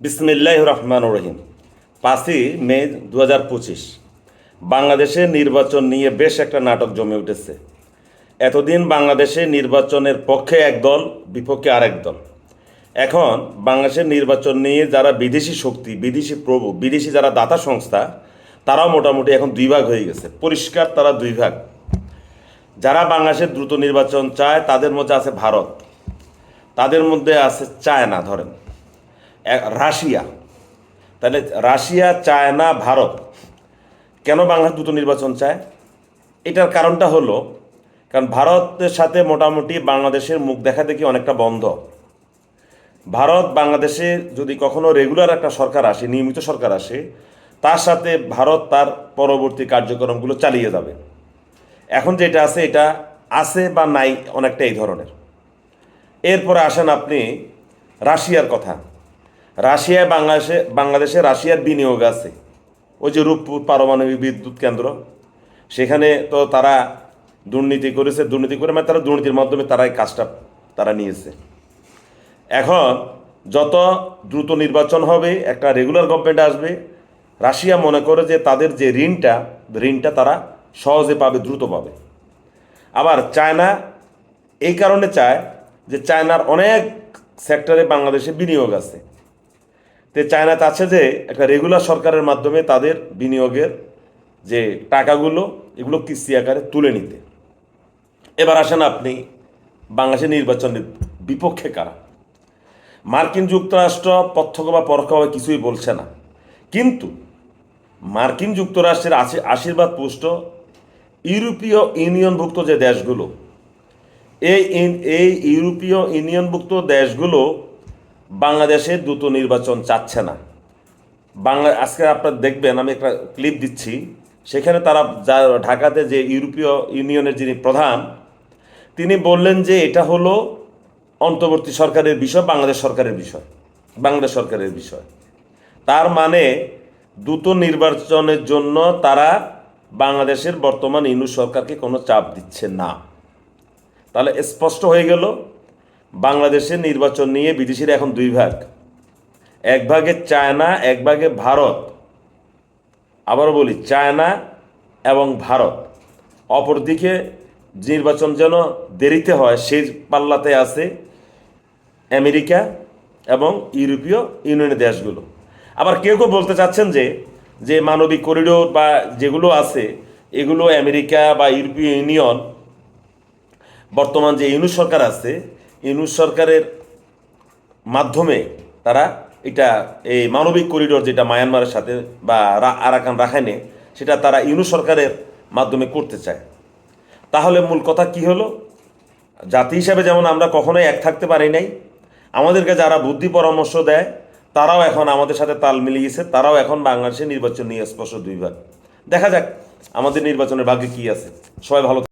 বিসমিল্লাহির রহমানির রহিম। 5ই মে 2025 বাংলাদেশে নির্বাচন নিয়ে বেশ একটা নাটক জমে উঠেছে। এতদিন বাংলাদেশে নির্বাচনের পক্ষে এক দল, বিপক্ষে আরেক দল। এখন বাংলাদেশের নির্বাচন নিয়ে যারা বিদেশি শক্তি, বিদেশি প্রভু, বিদেশি যারা দাতা সংস্থা, তারাও মোটামুটি এখন দুই ভাগ হয়ে গেছে। পরিষ্কার তারা দুই ভাগ। যারা বাংলাদেশের দ্রুত নির্বাচন চায় তাদের মধ্যে আছে ভারত, তাদের মধ্যে আছে চায়না, ধরেন রাশিয়া। তাহলে রাশিয়া, চায়না, ভারত কেন বাংলাদেশ দ্রুত নির্বাচন চায়? এটার কারণটা হলো, কারণ ভারতের সাথে মোটামুটি বাংলাদেশের মুখ দেখা দেখি অনেকটা বন্ধ। ভারত বাংলাদেশে যদি কখনো রেগুলার একটা সরকার আসে, নিয়মিত সরকার আসে, তার সাথে ভারত তার পরবর্তী কার্যক্রমগুলো চালিয়ে যাবে। এখন যেটা আছে এটা আছে বা নাই, অনেকটা এই ধরনের। এরপরে আসেন আপনি রাশিয়ার কথা। রাশিয়ায় বাংলাদেশে রাশিয়ার বিনিয়োগ আছে। ওই যে রূপপুর পারমাণবিক বিদ্যুৎ কেন্দ্র, সেখানে তো তারা দুর্নীতি করেছে, দুর্নীতি করে মানে তারা দুর্নীতির মাধ্যমে তারা এই কাজটা তারা নিয়েছে। এখন যত দ্রুত নির্বাচন হবে, একটা রেগুলার গভর্নমেন্ট আসবে, রাশিয়া মনে করে যে তাদের যে ঋণটা তারা সহজে পাবে, দ্রুত পাবে। আবার চায়না এই কারণে চায় যে চায়নার অনেক সেক্টরে বাংলাদেশে বিনিয়োগ আছে। তো চায়না চাচ্ছে যে একটা রেগুলার সরকারের মাধ্যমে তাদের বিনিয়োগের যে টাকাগুলো, এগুলো কিস্তি আকারে তুলে নিতে। এবার আসেন আপনি বাংলাদেশের নির্বাচনের বিপক্ষে কারা। মার্কিন যুক্তরাষ্ট্র প্রত্যক্ষ বা পরোক্ষভাবে কিছুই বলছে না, কিন্তু মার্কিন যুক্তরাষ্ট্রের আশীর্বাদ পুষ্ট ইউরোপীয় ইউনিয়নভুক্ত যে দেশগুলো, এই ইউরোপীয় ইউনিয়নভুক্ত দেশগুলো বাংলাদেশে দ্রুত নির্বাচন চাচ্ছে না। আজকে আপনারা দেখবেন, আমি একটা ক্লিপ দিচ্ছি, সেখানে তারা ঢাকাতে যে ইউরোপীয় ইউনিয়নের যিনি প্রধান, তিনি বললেন যে এটা হলো অন্তর্বর্তী সরকারের বিষয়, বাংলাদেশ সরকারের বিষয়। তার মানে দ্রুত নির্বাচনের জন্য তারা বাংলাদেশের বর্তমান ইউনূস সরকারকে কোনো চাপ দিচ্ছে না। তাহলে স্পষ্ট হয়ে গেল বাংলাদেশের নির্বাচন নিয়ে বিদেশিরা এখন দুই ভাগ, এক ভাগে চায়না, এক ভাগে ভারত। আবারও বলি, চায়না এবং ভারত। অপরদিকে নির্বাচন যেন দেরিতে হয় সেই পাল্লাতে আছে আমেরিকা এবং ইউরোপীয় ইউনিয়নের দেশগুলো। আবার কেউ কেউ বলতে চাচ্ছেন যে মানবিক করিডোর বা যেগুলো আছে, এগুলো আমেরিকা বা ইউরোপীয় ইউনিয়ন, বর্তমান যে ইউনূস সরকার আছে, ইউনূস সরকারের মাধ্যমে তারা এটা এই মানবিক করিডোর যেটা মায়ানমারের সাথে বা আরাকান রাখাইনে, সেটা তারা ইউনূস সরকারের মাধ্যমে করতে চায়। তাহলে মূল কথা কি হলো? জাতি হিসাবে যেমন আমরা কখনোই এক থাকতে পারি নাই, আমাদেরকে যারা বুদ্ধি পরামর্শ দেয় তারাও এখন আমাদের সাথে তাল মিলিয়েছে, তারাও এখন বাংলাদেশের নির্বাচন নিয়ে স্পষ্ট দুই ভাগ। দেখা যাক আমাদের নির্বাচনের ভাগ্যে কি আছে। সবাই ভালো।